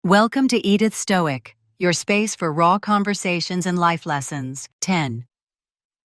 Welcome to Edith Stoic, your space for raw conversations and life lessons. 10.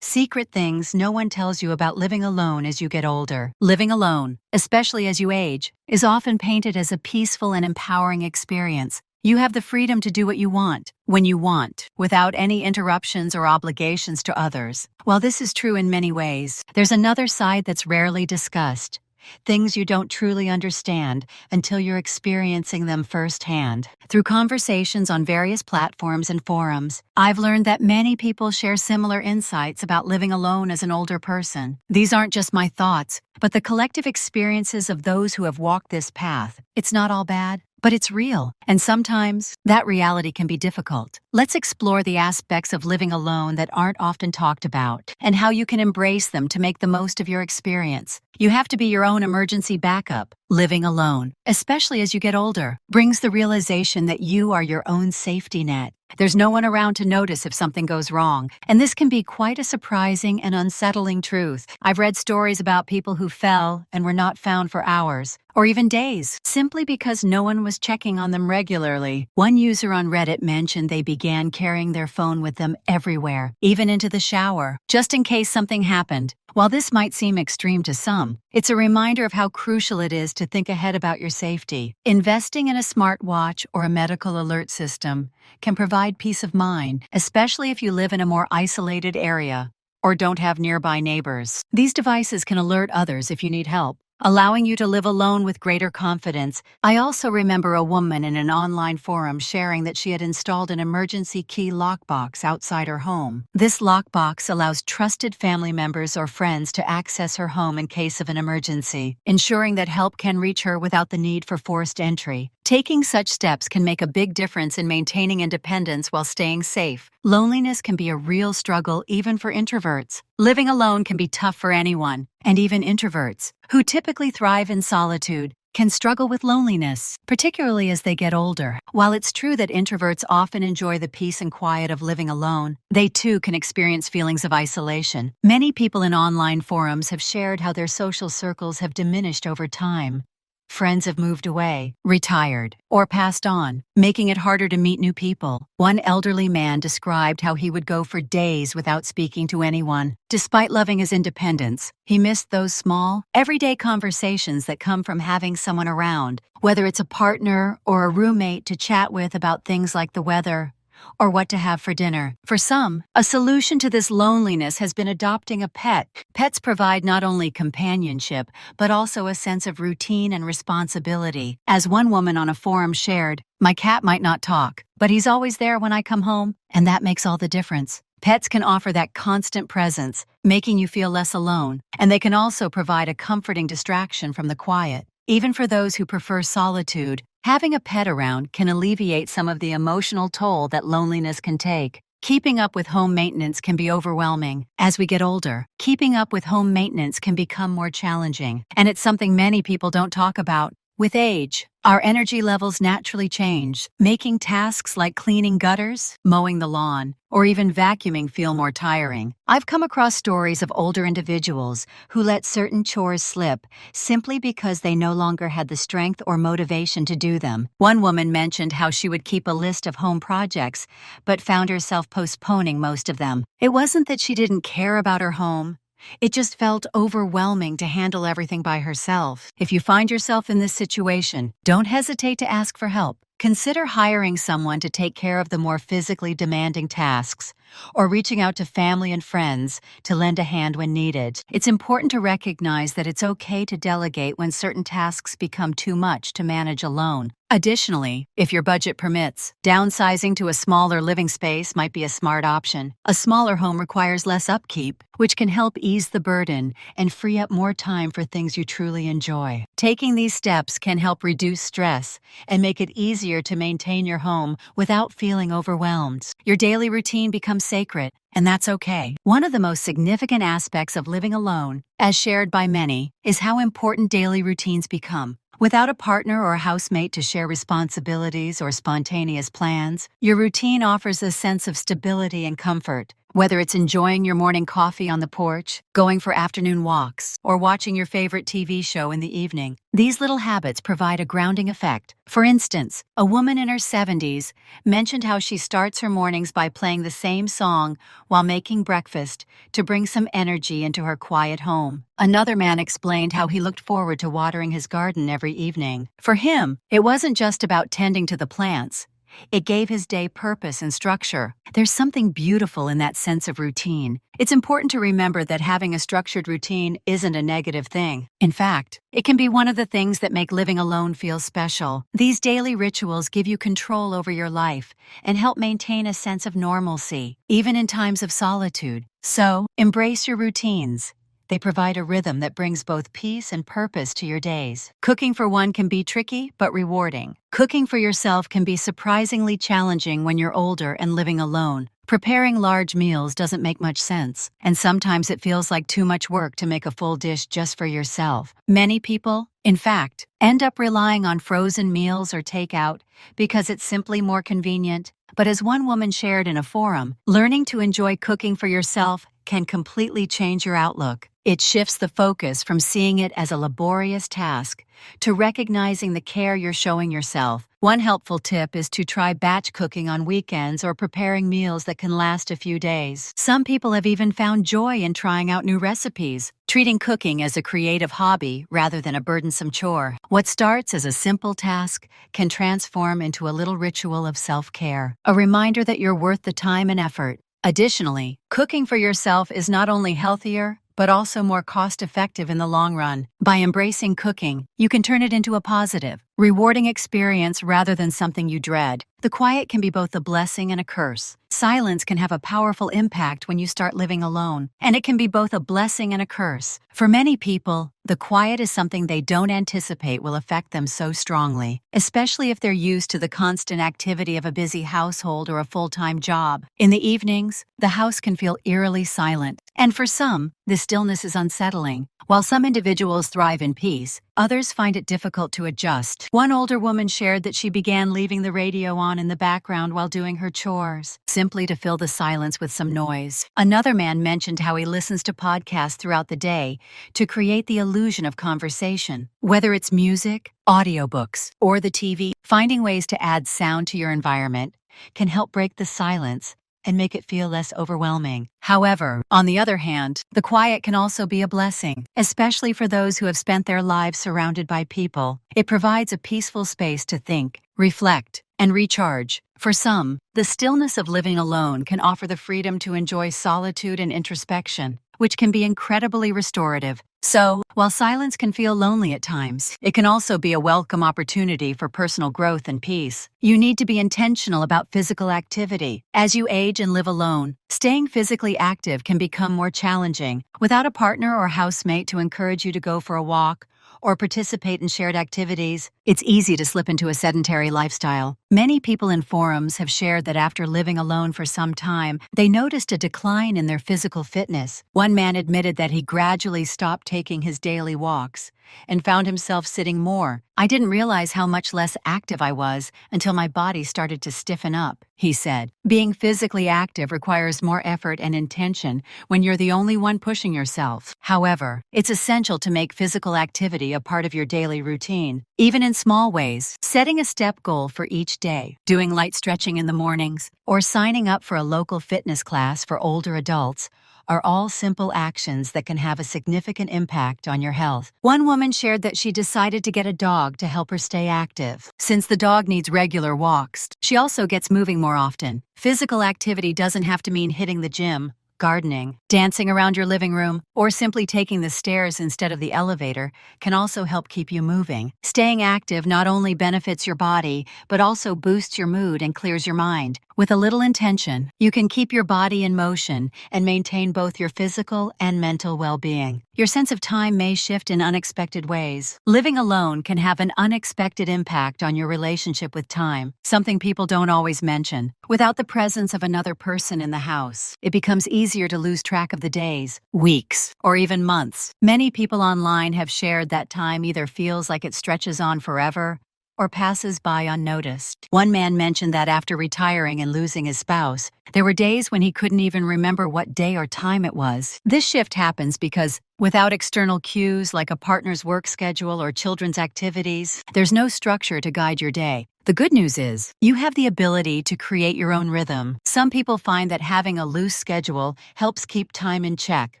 Secret things no one tells you about living alone as you get older. Living alone, especially as you age, is often painted as a peaceful and empowering experience. You have the freedom to do what you want, when you want, without any interruptions or obligations to others. While this is true in many ways, there's another side that's rarely discussed. Things you don't truly understand until you're experiencing them firsthand. Through conversations on various platforms and forums, I've learned that many people share similar insights about living alone as an older person. These aren't just my thoughts, but the collective experiences of those who have walked this path. It's not all bad, but it's real, and sometimes that reality can be difficult. Let's explore the aspects of living alone that aren't often talked about, and how you can embrace them to make the most of your experience. You have to be your own emergency backup. Living alone, especially as you get older, brings the realization that you are your own safety net. There's no one around to notice if something goes wrong, and this can be quite a surprising and unsettling truth. I've read stories about people who fell and were not found for hours, or even days, simply because no one was checking on them regularly. One user on Reddit mentioned they began carrying their phone with them everywhere, even into the shower, just in case something happened. While this might seem extreme to some, it's a reminder of how crucial it is to think ahead about your safety. Investing in a smartwatch or a medical alert system can provide peace of mind, especially if you live in a more isolated area or don't have nearby neighbors. These devices can alert others if you need help, allowing you to live alone with greater confidence. I also remember a woman in an online forum sharing that she had installed an emergency key lockbox outside her home. This lockbox allows trusted family members or friends to access her home in case of an emergency, ensuring that help can reach her without the need for forced entry. Taking such steps can make a big difference in maintaining independence while staying safe. Loneliness can be a real struggle even for introverts. Living alone can be tough for anyone, and even introverts, who typically thrive in solitude, can struggle with loneliness, particularly as they get older. While it's true that introverts often enjoy the peace and quiet of living alone, they too can experience feelings of isolation. Many people in online forums have shared how their social circles have diminished over time. Friends have moved away, retired, or passed on, making it harder to meet new people. One elderly man described how he would go for days without speaking to anyone. Despite loving his independence, he missed those small, everyday conversations that come from having someone around, whether it's a partner or a roommate to chat with about things like the weather or what to have for dinner. For some, a solution to this loneliness has been adopting a pet. Pets provide not only companionship, but also a sense of routine and responsibility. As one woman on a forum shared, "My cat might not talk, but he's always there when I come home, and that makes all the difference." Pets can offer that constant presence, making you feel less alone, and they can also provide a comforting distraction from the quiet. Even for those who prefer solitude, having a pet around can alleviate some of the emotional toll that loneliness can take. Keeping up with home maintenance can be overwhelming. As we get older, keeping up with home maintenance can become more challenging, and it's something many people don't talk about. With age, our energy levels naturally change, making tasks like cleaning gutters, mowing the lawn, or even vacuuming feel more tiring. I've come across stories of older individuals who let certain chores slip simply because they no longer had the strength or motivation to do them. One woman mentioned how she would keep a list of home projects, but found herself postponing most of them. It wasn't that she didn't care about her home. It just felt overwhelming to handle everything by herself. If you find yourself in this situation, don't hesitate to ask for help. Consider hiring someone to take care of the more physically demanding tasks, or reaching out to family and friends to lend a hand when needed. It's important to recognize that it's okay to delegate when certain tasks become too much to manage alone. Additionally, if your budget permits, downsizing to a smaller living space might be a smart option. A smaller home requires less upkeep, which can help ease the burden and free up more time for things you truly enjoy. Taking these steps can help reduce stress and make it easier to maintain your home without feeling overwhelmed. Your daily routine becomes sacred, and that's okay. One of the most significant aspects of living alone, as shared by many, is how important daily routines become. Without a partner or a housemate to share responsibilities or spontaneous plans, your routine offers a sense of stability and comfort. Whether it's enjoying your morning coffee on the porch, going for afternoon walks, or watching your favorite TV show in the evening, these little habits provide a grounding effect. For instance, a woman in her 70s mentioned how she starts her mornings by playing the same song while making breakfast to bring some energy into her quiet home. Another man explained how he looked forward to watering his garden every evening. For him, it wasn't just about tending to the plants. It gave his day purpose and structure. There's something beautiful in that sense of routine. It's important to remember that having a structured routine isn't a negative thing. In fact, it can be one of the things that make living alone feel special. These daily rituals give you control over your life and help maintain a sense of normalcy, even in times of solitude. So, embrace your routines. They provide a rhythm that brings both peace and purpose to your days. Cooking for one can be tricky but rewarding. Cooking for yourself can be surprisingly challenging when you're older and living alone. Preparing large meals doesn't make much sense, and sometimes it feels like too much work to make a full dish just for yourself. Many people, in fact, end up relying on frozen meals or takeout because it's simply more convenient. But as one woman shared in a forum, learning to enjoy cooking for yourself can completely change your outlook. It shifts the focus from seeing it as a laborious task to recognizing the care you're showing yourself. One helpful tip is to try batch cooking on weekends or preparing meals that can last a few days. Some people have even found joy in trying out new recipes, treating cooking as a creative hobby rather than a burdensome chore. What starts as a simple task can transform into a little ritual of self-care, a reminder that you're worth the time and effort. Additionally, cooking for yourself is not only healthier, but also more cost-effective in the long run. By embracing cooking, you can turn it into a positive, rewarding experience rather than something you dread. The quiet can be both a blessing and a curse. Silence can have a powerful impact when you start living alone, and it can be both a blessing and a curse. For many people, the quiet is something they don't anticipate will affect them so strongly, especially if they're used to the constant activity of a busy household or a full-time job. In the evenings, the house can feel eerily silent, and for some, the stillness is unsettling. While some individuals thrive in peace, others find it difficult to adjust. One older woman shared that she began leaving the radio on in the background while doing her chores, simply to fill the silence with some noise. Another man mentioned how he listens to podcasts throughout the day to create the illusion of conversation. Whether it's music, audiobooks, or the TV, finding ways to add sound to your environment can help break the silence and make it feel less overwhelming. However, on the other hand, the quiet can also be a blessing, especially for those who have spent their lives surrounded by people. It provides a peaceful space to think, reflect, and recharge. For some, the stillness of living alone can offer the freedom to enjoy solitude and introspection, which can be incredibly restorative. So, while silence can feel lonely at times, it can also be a welcome opportunity for personal growth and peace. You need to be intentional about physical activity. As you age and live alone, staying physically active can become more challenging. Without a partner or housemate to encourage you to go for a walk or participate in shared activities, it's easy to slip into a sedentary lifestyle. Many people in forums have shared that after living alone for some time, they noticed a decline in their physical fitness. One man admitted that he gradually stopped taking his daily walks and found himself sitting more. "I didn't realize how much less active I was until my body started to stiffen up," he said. Being physically active requires more effort and intention when you're the only one pushing yourself. However, it's essential to make physical activity a part of your daily routine, even in small ways. Setting a step goal for each day, doing light stretching in the mornings, or signing up for a local fitness class for older adults are all simple actions that can have a significant impact on your health. One woman shared that she decided to get a dog to help her stay active. Since the dog needs regular walks, she also gets moving more often. Physical activity doesn't have to mean hitting the gym. Gardening, dancing around your living room, or simply taking the stairs instead of the elevator can also help keep you moving. Staying active not only benefits your body, but also boosts your mood and clears your mind. With a little intention, you can keep your body in motion and maintain both your physical and mental well-being. Your sense of time may shift in unexpected ways. Living alone can have an unexpected impact on your relationship with time, something people don't always mention. Without the presence of another person in the house, it becomes easier to lose track track of the days, weeks, or even months. Many people online have shared that time either feels like it stretches on forever or passes by unnoticed. One man mentioned that after retiring and losing his spouse, there were days when he couldn't even remember what day or time it was. This shift happens because, without external cues like a partner's work schedule or children's activities, there's no structure to guide your day. The good news is, you have the ability to create your own rhythm. Some people find that having a loose schedule helps keep time in check.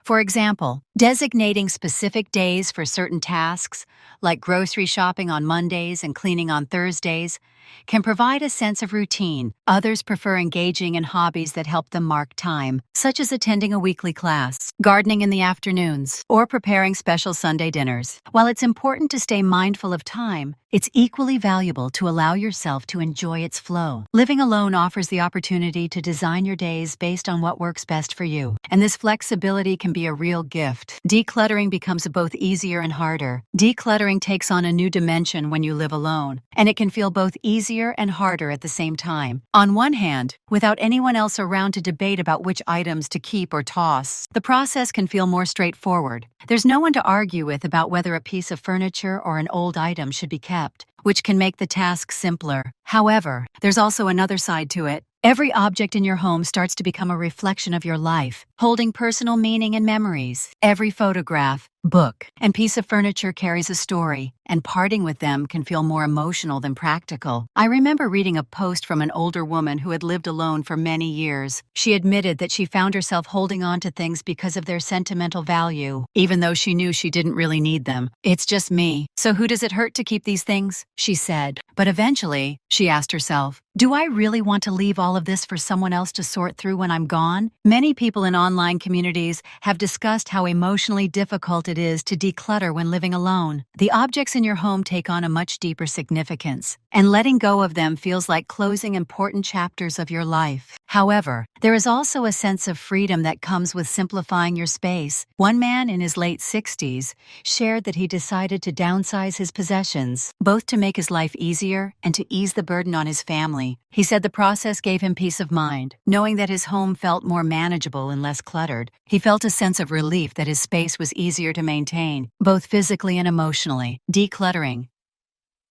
For example, designating specific days for certain tasks, like grocery shopping on Mondays and cleaning on Thursdays, can provide a sense of routine. Others prefer engaging in hobbies that help them mark time, such as attending a weekly class, gardening in the afternoons, or preparing special Sunday dinners. While it's important to stay mindful of time, it's equally valuable to allow yourself to enjoy its flow. Living alone offers the opportunity to design your days based on what works best for you, and this flexibility can be a real gift. Decluttering becomes both easier and harder. Decluttering takes on a new dimension when you live alone, and it can feel both easier and harder at the same time. On one hand, without anyone else around to debate about which items to keep or toss, the process can feel more straightforward. There's no one to argue with about whether a piece of furniture or an old item should be kept, which can make the task simpler. However, there's also another side to it. Every object in your home starts to become a reflection of your life, holding personal meaning and memories. Every photograph, book, and piece of furniture carries a story, and parting with them can feel more emotional than practical. I remember reading a post from an older woman who had lived alone for many years. She admitted that she found herself holding on to things because of their sentimental value, even though she knew she didn't really need them. "It's just me, so who does it hurt to keep these things?" she said. But eventually, she asked herself, "Do I really want to leave all of this for someone else to sort through when I'm gone?" Many people in online communities have discussed how emotionally difficult it is to declutter when living alone. The objects in your home take on a much deeper significance, and letting go of them feels like closing important chapters of your life. However, there is also a sense of freedom that comes with simplifying your space. One man in his late 60s shared that he decided to downsize his possessions, both to make his life easier and to ease the burden on his family. He said the process gave him peace of mind, knowing that his home felt more manageable and less cluttered. He felt a sense of relief that his space was easier to maintain, both physically and emotionally. Decluttering,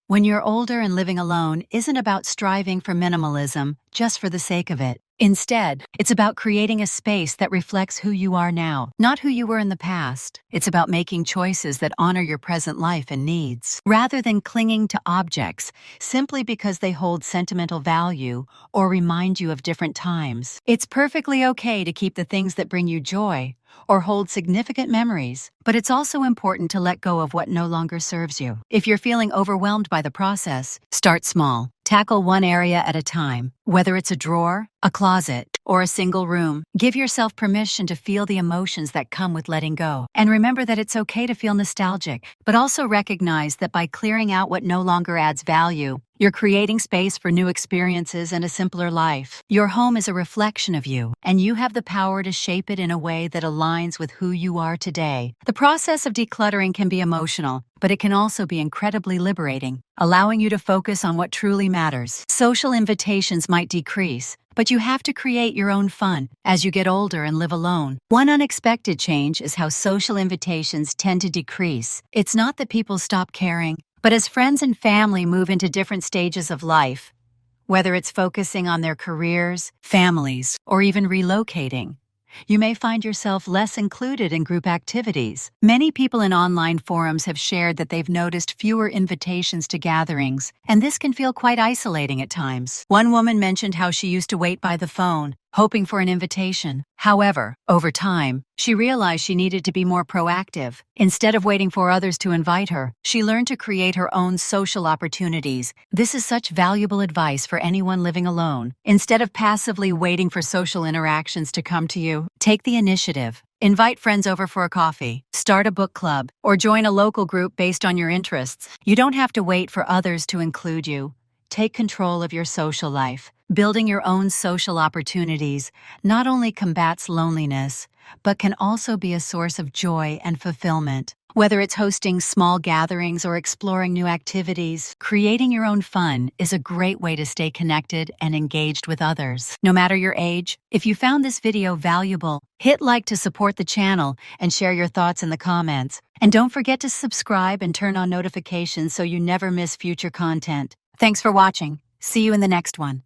when you're older and living alone, isn't about striving for minimalism just for the sake of it. Instead, it's about creating a space that reflects who you are now, not who you were in the past. It's about making choices that honor your present life and needs, rather than clinging to objects simply because they hold sentimental value or remind you of different times. It's perfectly okay to keep the things that bring you joy or hold significant memories, but it's also important to let go of what no longer serves you. If you're feeling overwhelmed by the process, start small. Tackle one area at a time, whether it's a drawer, a closet, or a single room. Give yourself permission to feel the emotions that come with letting go. And remember that it's okay to feel nostalgic, but also recognize that by clearing out what no longer adds value, you're creating space for new experiences and a simpler life. Your home is a reflection of you, and you have the power to shape it in a way that aligns with who you are today. The process of decluttering can be emotional, but it can also be incredibly liberating, allowing you to focus on what truly matters. Social invitations might decrease, but you have to create your own fun as you get older and live alone. One unexpected change is how social invitations tend to decrease. It's not that people stop caring, but as friends and family move into different stages of life, whether it's focusing on their careers, families, or even relocating, you may find yourself less included in group activities. Many people in online forums have shared that they've noticed fewer invitations to gatherings, and this can feel quite isolating at times. One woman mentioned how she used to wait by the phone, hoping for an invitation. However, over time, she realized she needed to be more proactive. Instead of waiting for others to invite her, she learned to create her own social opportunities. This is such valuable advice for anyone living alone. Instead of passively waiting for social interactions to come to you, take the initiative. Invite friends over for a coffee, start a book club, or join a local group based on your interests. You don't have to wait for others to include you. Take control of your social life. Building your own social opportunities not only combats loneliness, but can also be a source of joy and fulfillment. Whether it's hosting small gatherings or exploring new activities, creating your own fun is a great way to stay connected and engaged with others. No matter your age, if you found this video valuable, hit like to support the channel and share your thoughts in the comments. And don't forget to subscribe and turn on notifications so you never miss future content. Thanks for watching. See you in the next one.